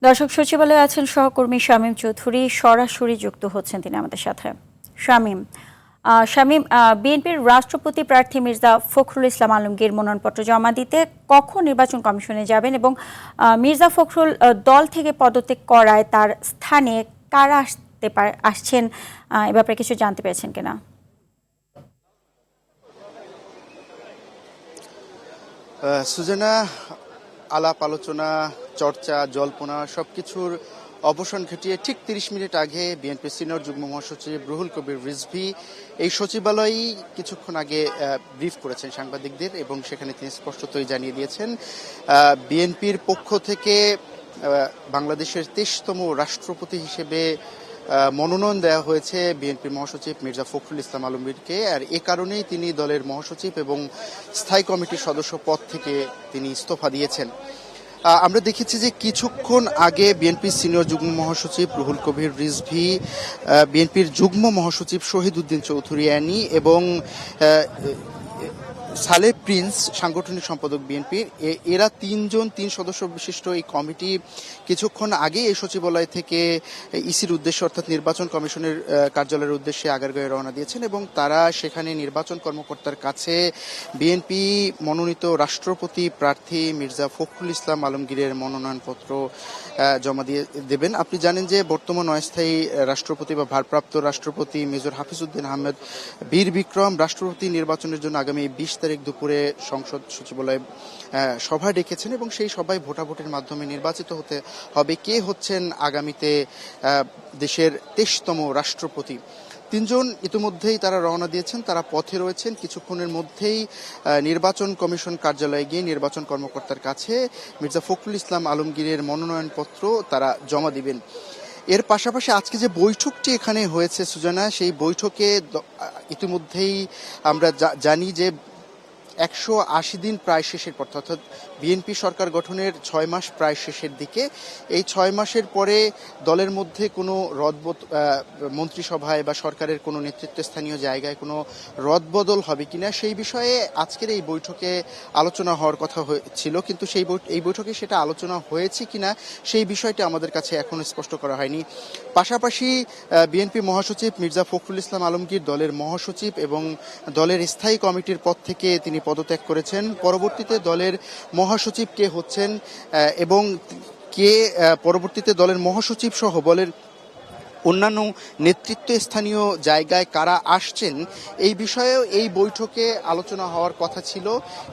দর্শক, সচিবালয়ে আছেন সহকর্মী শামীম চৌধুরী, সরাসরি যুক্ত হচ্ছেন তিনি আমাদের সাথে। শামীম, বিএনপির রাষ্ট্রপতি প্রার্থী মির্জা ফখরুল ইসলাম আলমগীর মনোনয়নপত্র জমা দিতে কখন নির্বাচন কমিশনে যাবেন এবং মির্জা ফখরুল দল থেকে পদত্যাগ করায় তার স্থানে কারা আসছেন, এ ব্যাপারে কিছু জানতে পেরেছেন কিনা? সুজানা, আলাপ আলোচনা, চর্চা, জল্পনা সবকিছুর অবসান ঘটিয়ে ঠিক ৩০ মিনিট আগে বিএনপি সিনিয়র যুগ্ম মহাসচিব রুহুল কবির রিজভী এই সচিবালয়েই কিছুক্ষণ আগে ব্রিফ করেছেন সাংবাদিকদের এবং সেখানে তিনি স্পষ্টতই জানিয়ে দিয়েছেন বিএনপির পক্ষ থেকে বাংলাদেশের ২৩তম রাষ্ট্রপতি হিসেবে মনোনয়ন দেওয়া হয়েছে বিএনপির মহাসচিব মির্জা ফখরুল ইসলাম আলমগীরকে। আর এ কারণেই তিনি দলের মহাসচিব এবং স্থায়ী কমিটির সদস্য পদ থেকে তিনি ইস্তফা দিয়েছেন। আমরা দেখেছি যে কিছুক্ষণ আগে বিএনপির সিনিয়র যুগ্ম মহাসচিব রুহুল কবির রিজভী, বিএনপির যুগ্ম মহাসচিব শহীদ উদ্দিন চৌধুরী অ্যানি এবং সালেহ প্রিন্স সাংগঠনিক সম্পাদক বিএনপির, এরা তিন সদস্য বিশিষ্ট এই কমিটি কিছুক্ষণ আগে এই সচিবালয় থেকে ইসির উদ্দেশ্যে অর্থাৎ নির্বাচন কমিশনের কার্যালয়ের উদ্দেশ্যে আগারগাঁয়ে রওনা দিয়েছেন এবং তারা সেখানে নির্বাচন কর্মকর্তার কাছে বিএনপি মনোনীত রাষ্ট্রপতি প্রার্থী মির্জা ফখরুল ইসলাম আলমগীরের মনোনয়নপত্র জমা দিয়ে দেবেন। আপনি জানেন যে বর্তমান অস্থায়ী রাষ্ট্রপতি বা ভারপ্রাপ্ত রাষ্ট্রপতি মেজর হাফিজউদ্দিন আহমেদ বীর বিক্রম রাষ্ট্রপতি নির্বাচনের জন্য আগামী ২০ তারিখ দুপুরে সংসদ সচিবালয়ে সভা ডেকেছেন এবং সেই সভায় ভোটাভুটির মাধ্যমে নির্বাচিত হতে হবে কে হচ্ছেন আগামীতে দেশের ২৩তম রাষ্ট্রপতি। তিনজন ইতিমধ্যেই তারা রওনা দিয়েছেন, তারা পথে রয়েছেন। কিছুক্ষণের মধ্যেই নির্বাচন কমিশন কার্যালয়ে গিয়ে নির্বাচন কর্মকর্তার কাছে মির্জা ফখরুল ইসলাম আলমগীরের মনোনয়নপত্র তারা জমা দিবেন। এর পাশাপাশি আজকে যে বৈঠকটি এখানে হয়েছে সুজানা, সেই বৈঠকে ইতিমধ্যেই আমরা জানি যে ১৮০ দিন প্রায় শেষের পর, অর্থাৎ বিএনপি সরকার গঠনের ৬ মাস প্রায় শেষের দিকে, এই ৬ মাসের পরে দলের মধ্যে কোনো মন্ত্রিসভায় বা সরকারের কোনো নেতৃত্বস্থানীয় জায়গায় কোনো রদবদল হবে কিনা সেই বিষয়ে আজকের এই বৈঠকে আলোচনা হওয়ার কথা ছিল, কিন্তু এই বৈঠকে সেটা আলোচনা হয়েছে কিনা সেই বিষয়টি আমাদের কাছে এখনো স্পষ্ট করা হয়নি। পাশাপাশি বিএনপি মহাসচিব মির্জা ফখরুল ইসলাম আলমগীর দলের মহাসচিব এবং দলের স্থায়ী কমিটির পদ থেকে তিনি পদত্যাগ করেছেন। পরবর্তীতে দলের মহাসচিব কে হচ্ছেন এবং কে পরবর্তীতে দলের মহাসচিব সহ বলের অন্যান্য নেতৃত্ব স্থানীয় জায়গায় কারা আসছেন এই বিষয়েও এই বৈঠকে আলোচনা হওয়ার কথা ছিল।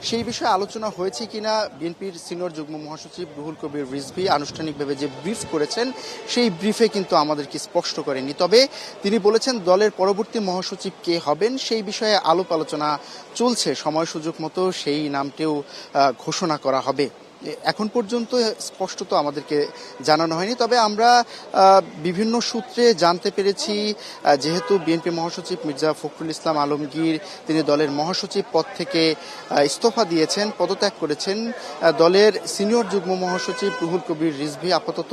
সেই বিষয়ে আলোচনা হয়েছে কিনা বিএনপির সিনিয়র যুগ্ম মহাসচিব রুহুল কবির রিজভী আনুষ্ঠানিকভাবে যে ব্রিফ করেছেন সেই ব্রিফে কিন্তু আমাদেরকে স্পষ্ট করেনি। তবে তিনি বলেছেন দলের পরবর্তী মহাসচিব কে হবেন সেই বিষয়ে আলাপ আলোচনা চলছে, সময় সুযোগ মতো সেই নামটিও ঘোষণা করা হবে। এখন পর্যন্ত স্পষ্টত আমাদেরকে জানানো হয়নি। তবে আমরা বিভিন্ন সূত্রে জানতে পেরেছি যেহেতু বিএনপি মহাসচিব মির্জা ফখরুল ইসলাম আলমগীর তিনি দলের মহাসচিব পদ থেকে ইস্তফা দিয়েছেন, পদত্যাগ করেছেন, দলের সিনিয়র যুগ্ম মহাসচিব রুহুল কবির রিজভী আপাতত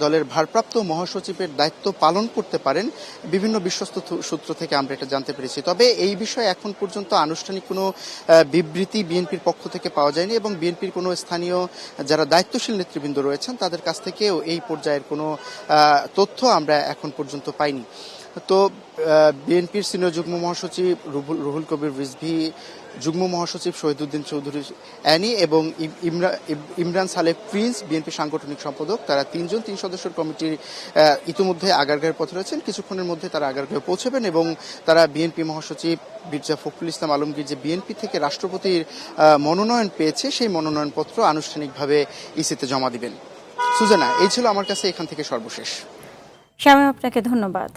দলের ভারপ্রাপ্ত মহাসচিবের দায়িত্ব পালন করতে পারেন। বিভিন্ন বিশ্বস্ত সূত্র থেকে আমরা এটা জানতে পেরেছি। তবে এই বিষয়ে এখন পর্যন্ত আনুষ্ঠানিক কোনো বিবৃতি বিএনপির পক্ষ থেকে পাওয়া যায়নি এবং বিএনপির কোনো স্থানীয় যারা দায়িত্বশীল নেতৃবৃন্দ রয়েছেন তাদের কাছ থেকেও এই পর্যায়ের কোনো তথ্য আমরা এখন পর্যন্ত পাইনি। তো বিএনপির সিনিয়র যুগ্ম মহাসচিব রুহুল কবির রিজভী, যুগ্ম মহাসচিব শহীদ উদ্দিন চৌধুরী অ্যানি এবং ইমরান সালেহ প্রিন্স বিএনপি সাংগঠনিক সম্পাদক, তারা তিন সদস্যের কমিটির ইতিমধ্যে আগারগাঁয়ের পথে রয়েছেন। কিছুক্ষণের মধ্যে তারা আগারগাঁয়ে পৌঁছবেন এবং তারা বিএনপি মহাসচিব মির্জা ফখরুল ইসলাম আলমগীর যে বিএনপি থেকে রাষ্ট্রপতির মনোনয়ন পেয়েছে সেই মনোনয়নপত্র আনুষ্ঠানিকভাবে ইসিতে জমা দিবেন। সুজানা, এই ছিল আমার কাছে এখান থেকে সর্বশেষ। শামীম, আপনাকে ধন্যবাদ।